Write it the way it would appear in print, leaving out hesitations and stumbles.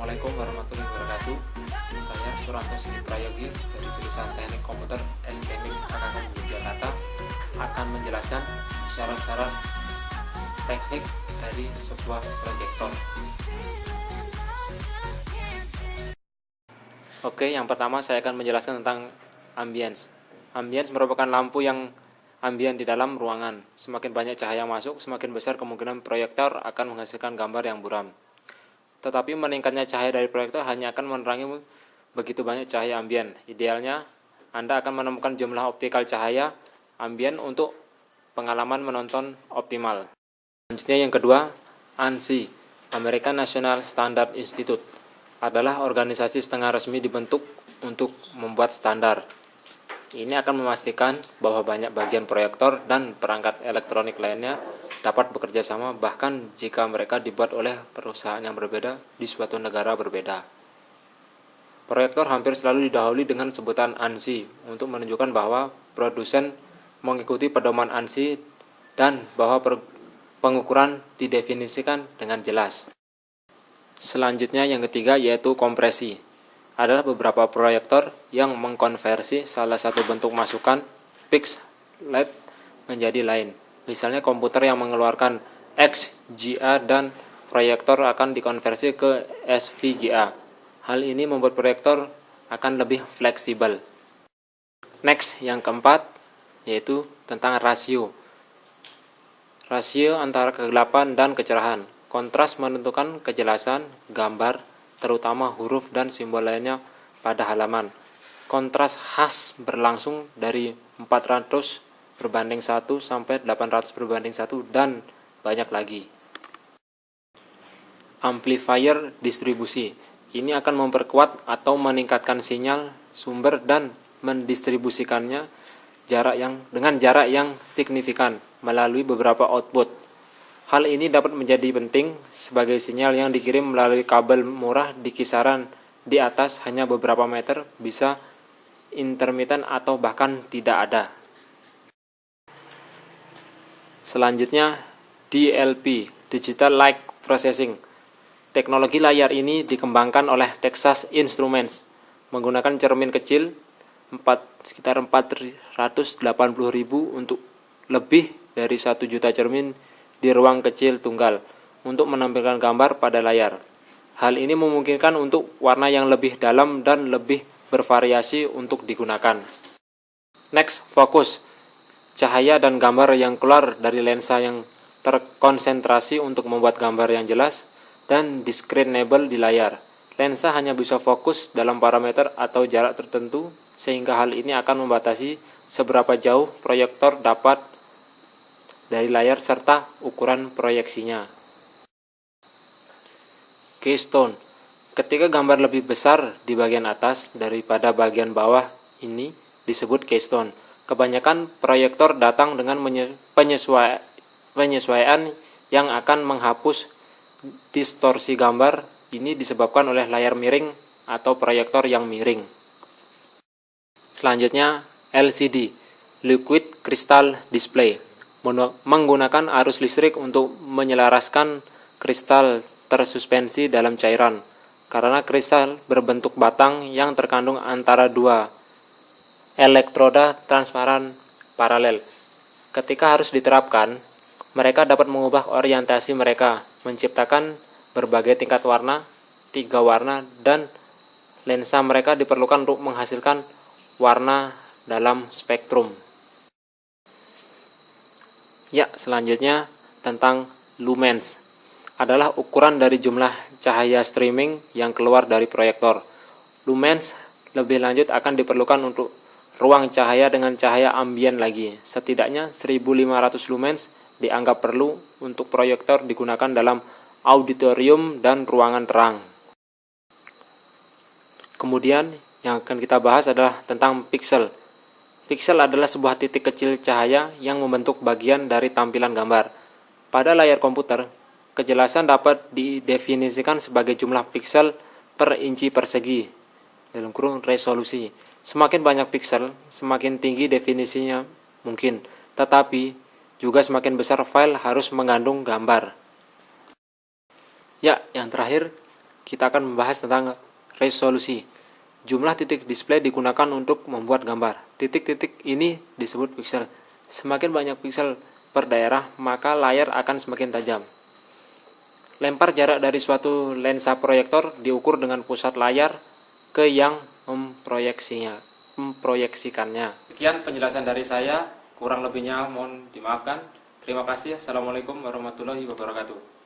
Assalamualaikum warahmatullahi wabarakatuh. Saya Suranto Sidi Prayogi dari jurusan Teknik Komputer STMIK AKKM Yogyakarta akan menjelaskan syarat-syarat teknik dari sebuah proyektor. Oke, yang pertama saya akan menjelaskan tentang ambience. Ambience merupakan lampu yang ambien di dalam ruangan. Semakin banyak cahaya masuk, semakin besar kemungkinan proyektor akan menghasilkan gambar yang buram. Tetapi meningkatnya cahaya dari proyektor hanya akan menerangi begitu banyak cahaya ambien. Idealnya, Anda akan menemukan jumlah optikal cahaya ambien untuk pengalaman menonton optimal. Selanjutnya yang kedua, ANSI, American National Standard Institute, adalah organisasi setengah resmi dibentuk untuk membuat standar. Ini akan memastikan bahwa banyak bagian proyektor dan perangkat elektronik lainnya dapat bekerja sama bahkan jika mereka dibuat oleh perusahaan yang berbeda di suatu negara berbeda. Proyektor hampir selalu didahului dengan sebutan ANSI untuk menunjukkan bahwa produsen mengikuti pedoman ANSI dan bahwa pengukuran didefinisikan dengan jelas. Selanjutnya yang ketiga yaitu kompresi. Adalah beberapa proyektor yang mengkonversi salah satu bentuk masukan fixed LED menjadi lain. Misalnya komputer yang mengeluarkan XGA dan proyektor akan dikonversi ke SVGA. Hal ini membuat proyektor akan lebih fleksibel. Next, yang keempat yaitu tentang rasio. Rasio antara kegelapan dan kecerahan. Kontras menentukan kejelasan gambar, terutama huruf dan simbol lainnya pada halaman. Kontras khas berlangsung dari 400:1 sampai 800:1 dan banyak lagi. Amplifier distribusi. Ini akan memperkuat atau meningkatkan sinyal sumber dan mendistribusikannya dengan jarak yang signifikan melalui beberapa output. Hal ini dapat menjadi penting sebagai sinyal yang dikirim melalui kabel murah di kisaran di atas hanya beberapa meter bisa intermiten atau bahkan tidak ada. Selanjutnya DLP, Digital Light Processing. Teknologi layar ini dikembangkan oleh Texas Instruments menggunakan cermin kecil sekitar 480.000 untuk lebih dari 1 juta cermin di ruang kecil tunggal untuk menampilkan gambar pada layar. Hal ini memungkinkan untuk warna yang lebih dalam dan lebih bervariasi untuk digunakan. Next, fokus. Cahaya dan gambar yang keluar dari lensa yang terkonsentrasi untuk membuat gambar yang jelas dan discernible di layar. Lensa hanya bisa fokus dalam parameter atau jarak tertentu sehingga hal ini akan membatasi seberapa jauh proyektor dapat dari layar serta ukuran proyeksinya. Keystone. Ketika gambar lebih besar di bagian atas daripada bagian bawah ini disebut keystone. Kebanyakan proyektor datang dengan penyesuaian yang akan menghapus distorsi gambar. Ini disebabkan oleh layar miring atau proyektor yang miring. Selanjutnya LCD, Liquid Crystal Display, menggunakan arus listrik untuk menyelaraskan kristal tersuspensi dalam cairan. Karena kristal berbentuk batang yang terkandung antara dua elektroda transparan paralel. Ketika harus diterapkan, mereka dapat mengubah orientasi mereka, menciptakan berbagai tingkat warna, 3 warna, dan lensa mereka diperlukan untuk menghasilkan warna dalam spektrum. Ya, selanjutnya tentang lumens. Adalah ukuran dari jumlah cahaya streaming yang keluar dari proyektor. Lumens lebih lanjut akan diperlukan untuk ruang cahaya dengan cahaya ambien lagi. Setidaknya 1500 lumens dianggap perlu untuk proyektor digunakan dalam auditorium dan ruangan terang. Kemudian yang akan kita bahas adalah tentang pixel. Pixel adalah sebuah titik kecil cahaya yang membentuk bagian dari tampilan gambar. Pada layar komputer, kejelasan dapat didefinisikan sebagai jumlah pixel per inci persegi, dalam kurung resolusi. Semakin banyak pixel, semakin tinggi definisinya mungkin, tetapi juga semakin besar file harus mengandung gambar. Ya, yang terakhir, kita akan membahas tentang resolusi. Jumlah titik display digunakan untuk membuat gambar. Titik-titik ini disebut piksel. Semakin banyak piksel per daerah, maka layar akan semakin tajam. Lempar jarak dari suatu lensa proyektor diukur dengan pusat layar ke yang memproyeksikannya. Sekian penjelasan dari saya, kurang lebihnya mohon dimaafkan. Terima kasih. Assalamualaikum warahmatullahi wabarakatuh.